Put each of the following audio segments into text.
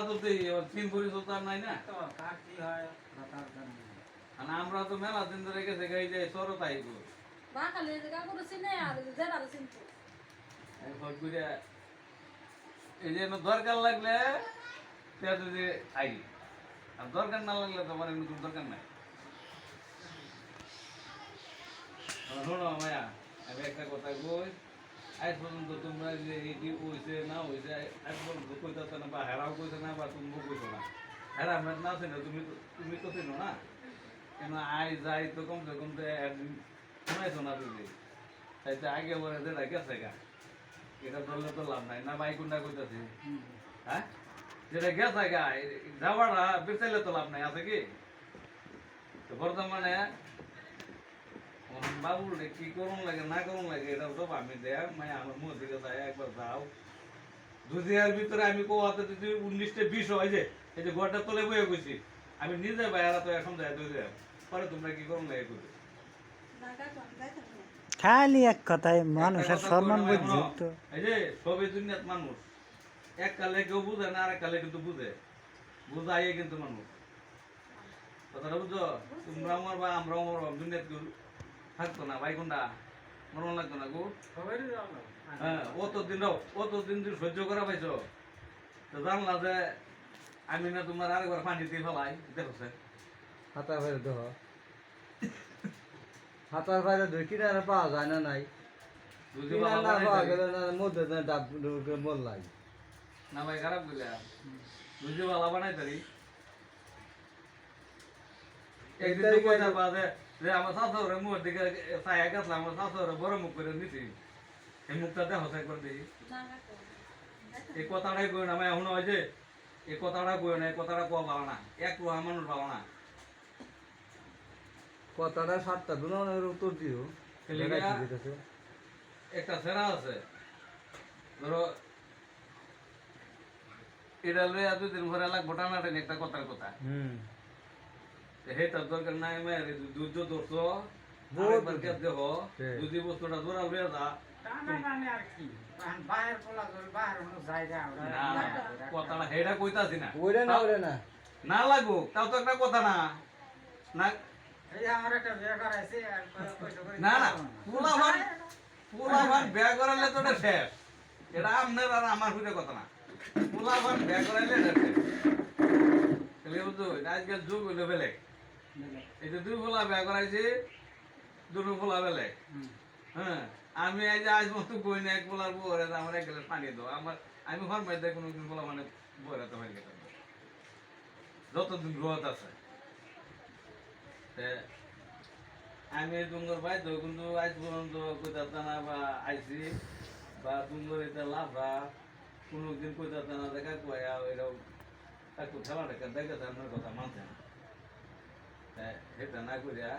তো তিন পরিচয় তো আর নাই না কার কি হয় আর আমরা তো মেলা দিন ধরে গেছে এই যে সরতাই গো বাকালে জায়গা করে চিনে আর জেলা চিনতো এখন করে এই যে দরকার লাগলে সে যদি আই আর দরকার না লাগলে তো আমার নতুন দরকার নাই শোনো মায়া আমি একটা কথা কই আজ পর্যন্ত তোমরা যে এটি হয়েছে না হয়েছে আজ পর্যন্ত কইতে না বা হেরাও কইতে না বা তুমি কইতো না হেরা মেট না আছে না তুমি তো চিনো না কেন আই যাই তো কমতে কমতে একদিন শোনাইছো না তুমি তাইতে আগে বলে যেটা গেছে গা এটা ধরলে তো লাভ নাই না ভাই কোনটা কইতাছি হ্যাঁ যেটা গেছে গা যাওয়াটা বেচাইলে তো লাভ নাই আছে কি তো বর্তমানে বাবুর কি করুন লাগে না করুন লাগে এটা তো আমি দেখ মানে আমার মুখ দিকে যায় একবার যাও দুদিনের ভিতরে আমি কোয়াতে যদি 19টা 20 হয় যে এই যে গোটা তলে বয়ে গেছি আমি নিজে বাইরে তো এখন যাই দুই দেব পরে তোমরা কি করুন লাগে কইবে খালি এক কথায় মানুষের সম্মান বুঝছি তো এই যে সবই দুনিয়াত মানুষ এক কালে কেউ বুঝে না আর এক কালে কিন্তু বুঝে বুঝাইয়ে কিন্তু মানুষ কথাটা বুঝছো তোমরা আমার বা আমরা আমার দুনিয়াত কেউ থাকতো না ভাই কোনটা মরণ লাগতো না গো হ্যাঁ অতদিন সহ্য করা পাইছো তো জানলা যে আমি না তোমার আরেকবার পানি দিয়ে ফেলাই দেখো হাতার বাইরে দেহ হাতার বাইরে দুই কিনারে পাওয়া যায় না নাই বুঝি কিনারে না পাওয়া গেলে না মধ্যে ডাব মোল লাই না ভাই খারাপ বলে বুঝি ভালো বানাই তারি একদিন তো কইতা বাদে যে আমার শাশুড়ের মুখ দিকে ছায়া গেছিলাম আমার শাশুড়ের বড় মুখ করে নিছি এই মুখটা দেখো একবার দেখি এই কথাটাই কই না আমি এখন হয় যে এই কথাটা কই না এই কথাটা কোয়া ভালো না এক রোহা মানুষ ভালো না কথাটা 7টা দুনের উত্তর দিও একটা সেরা আছে ধরো এটা লইয়া 2 দিন ঘরে লাগবো টানাটানি একটা কথার কথা হেটার দরকার নাই মেয়ের দুধ ধরছো আরেকবার কে দেহ যদি বস্তুটা ধরা লইয়া যা কথাটা হেটা কইতাছি না ওইটা না ওইটা না না লাগুক তাও তো একটা কথা না না না না পোলাভান বিয়া করাইলে তো এটা শেষ এটা আপনার আর আমার হইলে কথা না পোলাভান বিয়া করাইলে এটা শেষ তাহলে বুঝছো আজকাল যুগ হইলো বেলেগ এই যে 2 পোলা বিয়া করাইছি 2 পোলা বেলেগ হ্যাঁ আমি এই যে আজ মতো কই না এক পোলার বউরে আমার এক গ্লাস পানি দাও আমার আমি ঘর মধ্যে কোনো দিন পোলা মানে বউরে তো হয়ে গেছে যতদিন রোদ আছে আমি তুঙ্গর ভাই তো কিন্তু আজ পর্যন্ত কইতাম না বা আইসি বা তুঙ্গর এটা লাভা কোনোদিন কইতাম না দেখা কয়া এরাও একটু খেলা দেখা দেখে আমার কথা মানছে না সেটা না করিয়া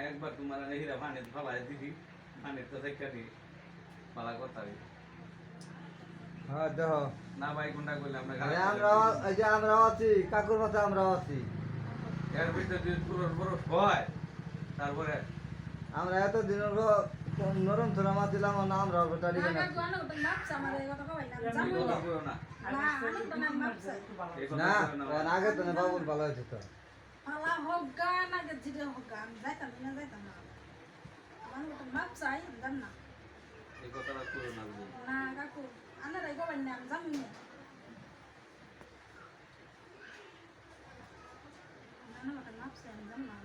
একবার তোমার হিরা পানি ফেলাই দিবি পানির তো দেখা দি পালা কথা হ্যাঁ দেহ না ভাই কোনটা করলাম না আমরা এই যে আমরা আছি কাকুর মাথা আমরা আছি এর ভিতরে যদি পুরো বরফ হয় তারপরে আমরা এত দিন নরম থরা মাছ দিলাম না আমরা টাড়ি না না ওর আগে তো বাবুর ভালো হয়েছে তো পালা হোক গান আগে জিরে হোক গান যাইতাম না আমার মতো মাপ চাই জান না এই কথাটা করো না না কাকু আনার এই গোবাই না জানি না না মতো মাপ চাই জান না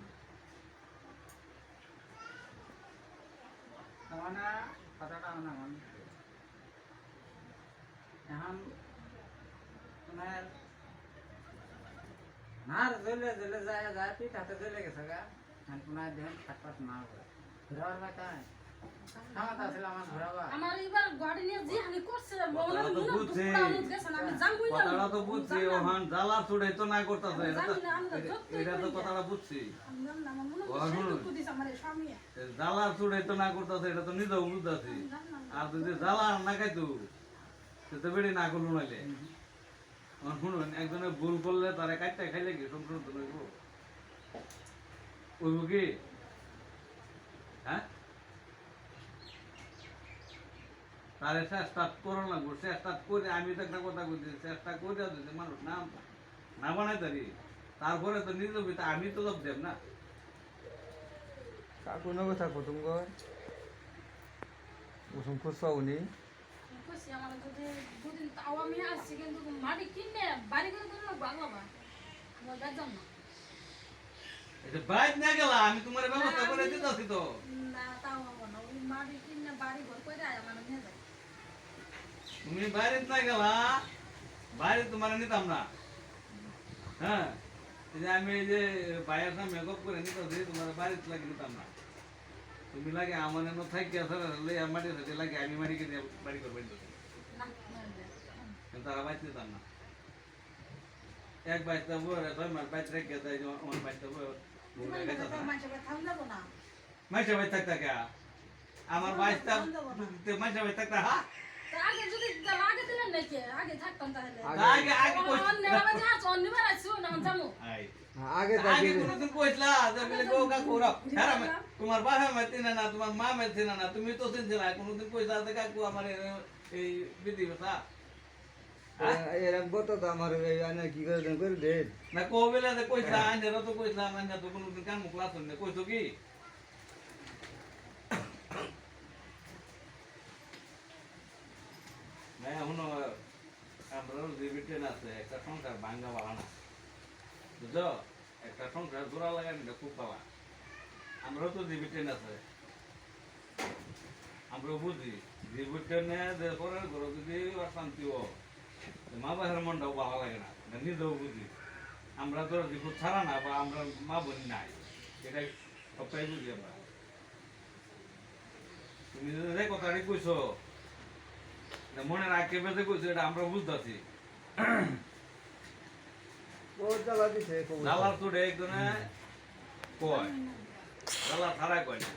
আমানা কথাটা না মান এখন তোমার নার জলে জলে যায় যায় পিঠাতে জলে গেছে গা এখন তোমার দেন ফাটফাট না করে ঘোরাবার কথা খামাতা ছিল আমার ঘোরাবা আমার এবার গাড়ি নিয়ে যে হানি করছে বলে কথাটা তো বুঝছি আমি জানবই না কথাটা তো বুঝছি ওখান জ্বালা ছুড়ে তো না করতেছে এটা তো কথাটা বুঝছি আমি জান না আমার মনে হয় সেই দুঃখ দিছে আমার স্বামী জ্বালা ছুড়ে তো না করতেছে এটা তো নিজেও বুঝতেছি আর যদি জ্বালা না খাইতো সে তো বেড়ে না করলো নাইলে শুনুন একজনে ভুল করলে তারা কাটটা খাইলে কি সংশোধন হইব ওইব কি হ্যাঁ তারে চেষ্টা করো লাগবো, চেষ্টা করে আমি তো একটা কথা বলছি, চেষ্টা করে দিতে মানুষ না না বানাই তারি, তারপরে তো নিজে আমি তো জব দেব না। কাকু নগো থাকো তুমি ওসম খোঁজ পাওনি কইছি আমার যদি দুদিন তাও আমি আসছি কিন্তু মাটি কিনে বাড়ি করে দিলে ভালো বাবা আমরা বেজাম না এটা বাইর না গেলা আমি তোমার ব্যবস্থা করে দিতেছি তো। না তাও হবো না ওই মাটি কিনে বাড়ি ঘর করে আমার নিয়ে যায় তুমি বাইরে না গেলা, বাইরে তোমার নিতাম না। হ্যাঁ, এই যে আমি এই যে বাইরের সামনে মেকআপ করে নিতেছি, তোমার বাড়ির লাগে নিতাম না। তুমি লাগে আমার এনে থাকি আসলে মাটি সাথে লাগে আমি মাটিকে দিয়ে বাড়ি করবো না কিন্তু তারা বাইতে নিতাম না। এক বাইতে বই 6 মাস বাইতে রেখে দেয়, আমার বাইতে বই মাইসা বাই থাকতা কে আমার বাইশটা মাইসা বাই থাকতা। হ্যাঁ আগে যদি আগে দিলেন নাকি আগে থাকতাম তাহলে আগে আগে আগে আগে কোনদিন কইছলা যে বলে গো কাকু রা হ্যাঁ তোমার বাবা মাইতে না তোমার মা মাইতে না, তুমি তো চিনছিলা কোনদিন কইছলা যে কাকু আমার এই বিধি কথা এরকম কথা তো আমার কি করে দে না কো বেলা যে কইছলা আইনেরও তো কইছলা মানে তো কোনদিন কান মুখলা শুননে কইছো কি না এখনো আমরা লিমিটেড আছে একটা সংসার ভাঙ্গা বাড়ানো বুঝছো, একটা সংসার জোড়া লাগানো খুব পাওয়া। আমরাও তো লিমিটেড আছে, আমরাও বুঝি লিমিটেডে যে পরের ঘরে যদি অশান্তি ও মা বাবার মনটাও ভালো লাগে না, নিজেও বুঝি। আমরা তো জীবন ছাড়া না বা আমরা মা বোন নাই, এটাই সবটাই বুঝি আমরা। তুমি যে কথাটি কইছো মনে রাখতে বেঁধে কইছো, এটা আমরা বুঝতেছি। ও জ্বালা দিছে দালাল তো একজনে কয়, দালাল ছাড়া কয় না।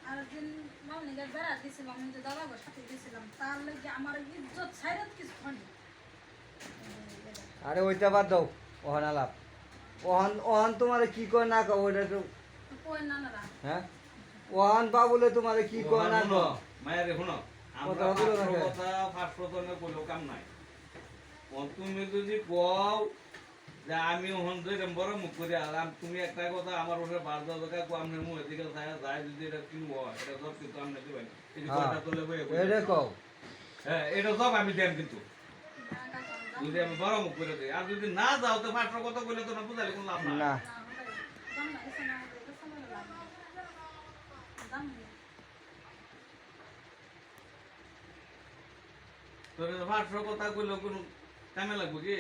আর একদিন মামনিকে বেড়া দিয়েছিলাম আমি যে দাদা সাথে দিয়েছিলাম তার লাগে আমার ইজ্জত ছাইরাত কিছু হয়নি আরে ওইটা বাদ দাও ওহন আলাপ ওহন ওহন তোমারে কি কয় না কও ওইটা তো কই নানারা হ্যাঁ ওহন বাবুলে তোমারে কি কয় না শুনো, কও মায়েরে শুনো, আমরা কথা বলো না কেন? কথা ফার্স্ট প্রথমে কইলো কাম নাই। তুমি যদি কও যে আমি ওহন ধরে বড় মুখ করে আলাম, তুমি একটা কথা আমার ওরে বার দাও কাকু আপনার মুখে দিকে যায় যদি এটা কিনবো এটা সব কিন্তু আপনি দিবেন, এই যে কথা তোলে বই এটা কও হ্যাঁ এটা সব আমি দেন কিন্তু যদি আমি বড় মুখ করে দিই, আর যদি না যাও তো ফার্স্ট কথা কইলে তো না বুঝালে কোনো লাভ না। না তোর ফার্স্ট কথা কইলে কোনো কামে লাগবে কি?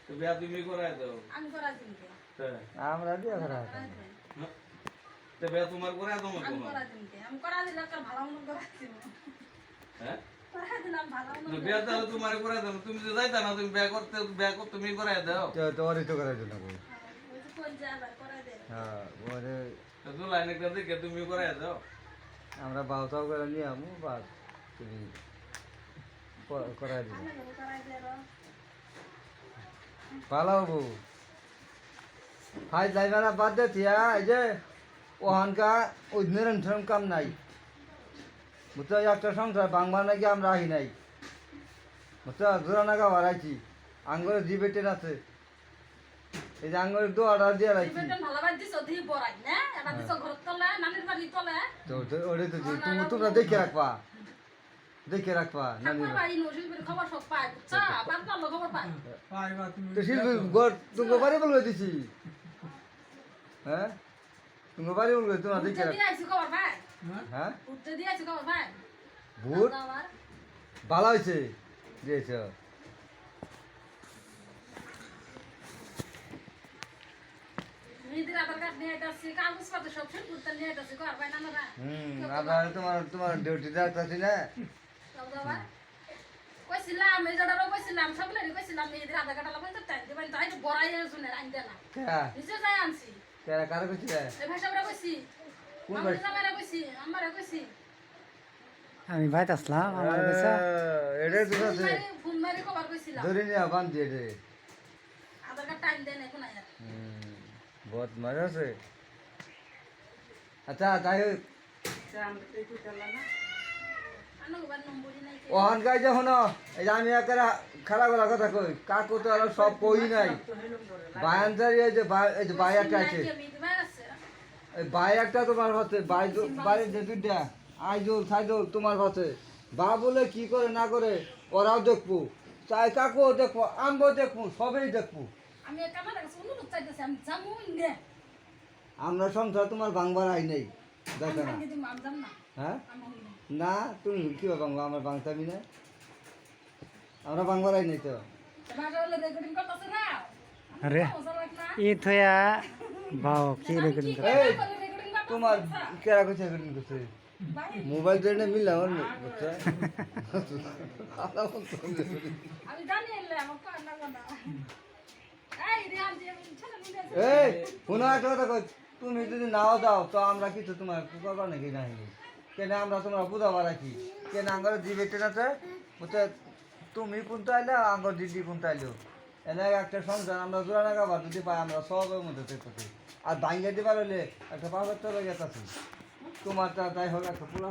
তো বিয়া তুমি করাই দাও, আমি করাই দিন হ্যাঁ। আমরা দিয়া করা তো বিয়া তোমার করাই দাও আমি কোনো, করাই দিন আমি করাই দিলে একটা ভালো মনে করাই দিব হ্যাঁ করাই দিলাম ভালো তো মনে বিয়া তাহলে তোমার করাই দাও, তুমি তো যাইতা না, তুমি বিয়া করতে তুমি করাই দাও। তোরই তো করাই দিল কই ওই যে কোন যায় করাই দে হ্যাঁ ওরে তো দুলাইন একটা দেখে তুমি করাই দাও। আমরা বাউতাও করে নিয়ে আমু বাদ তুমি করাই দিল আমি করাই দে র ভালো হবো হাই যাইবা না বাদ দে থিয়া এই যে ওহানকা ওই নিরন্তর কাম নাই বুঝতে একটা সংসার বাংলা নাকি আমরা আহি নাই বুঝতে জোড়া নাগা হারাইছি আঙ্গরে জি বেটেন আছে এই যে আঙ্গরে দু অর্ডার দিয়ে রাখছি বেতন ভালো বাদ দিছ দি বড়াই না এটা দিছ ঘর তলে নানির বাড়ি তলে তো ওরে তো তোমরা দেখে রাখবা নানি ঠাকুর বাড়ি নজরুল বাড়ি খবর সব পাই বুঝছা বাদ না খবর পাই তো শিল্পী ঘর তুমি বাড়ি বলবে দিছি হ্যাঁ তুমি বাড়ি বলবে তোমরা দেখে উঠতে রাখ দিয়ে আইছি খবর পাই হ্যাঁ উঠতে দিয়ে আইছি খবর পাই ভূত আবার ভালো হয়েছে দিয়েছ মেয়েদের আধার কার্ড নিয়ে আইতাছি কাগজপত্র সব শেষ করতে নিয়ে আইতাছি ঘর পাই নানারা আমরা তোমার ডিউটি দেখতেছি না বাবা কইছিলাম এই জড়ারও কইছিলাম সবলেরই কইছিলাম মেয়েদের আধার কার্ড লাগবে তো তাই দিবেন তাই তো বড়াই শুনে আইন দে না হ্যাঁ নিজে যাই আনছি কারো কিছু এই ভাষা আমরা কইছি কোন আমরা জামাইরা কইছি আমারা কইছি আমি ভাইত আসলাম আমার কাছে এটা তো আছে ফোন মারি খবর কইছিলাম ধরে নিয়ে বান দিয়ে দে আধার কার্ড টাইম দেন এখন আয়া বহুত মজা আছে আচ্ছা যাই হোক সে আমরা এই কই চললা না আনো বার নম্বরই নাই ওখানকার যে হনো এই যে আমি একটা খারাপ কথা কই কাকু তো আর সব কই নাই তো হেলুম করে বায়ানচারি এই যে ভাই একটা আছে আমি দিবার আছে এই ভাই একটা তোমার কাছে বাড়ির যে দুইটা আইজুল সাইজুল তোমার কাছে বা বলে কি করে না করে ওরাও দেখবো চাই কাকুও দেখবো আমরাও দেখবো সবেই দেখবো আমি একটা আমার কাছে অনুরোধ চাইতেছি আমি যামুই না আমরা সংসার তোমার ভাঙবার আই নেই দেখো না আমি কিন্তু মান যাম না হ্যাঁ আমি না তুমি কি ভাঙবো আমার ভাঙতামি না আমরা ভাঙবার আই নেই তো বাবা হলে রেকর্ডিং করতেছ না আরে ই থয়া বাও কি রেকর্ডিং করে এই তোমার কেরা করছে রেকর্ডিং করছে মোবাইল ট্রেনে মিললাম বুঝছো আমি জানি এলে আমার কান না না এই রে আমি ছেলে মুন্ডে এই শোনো একটা কথা কই তুমি যদি নাও দাও তো আমরা কিছু তোমার করবা নাকি নাই কেন আমরা তোমরা বুঝাবার রাখি কেন আঙ্গার দিবে ট্রেনাতে বুঝতে তুমি কোনটা আইলে আঙ্গার দিদি কোনটা আইলো এনে একটা সংসার আমরা জোড়া না গাবার যদি পাই আমরা সবের মধ্যে দেখতে আর ভাঙ্গে দিবার হলে একটা 5,000 টাকা গেছে তোমার তাই হোক একটা পোলা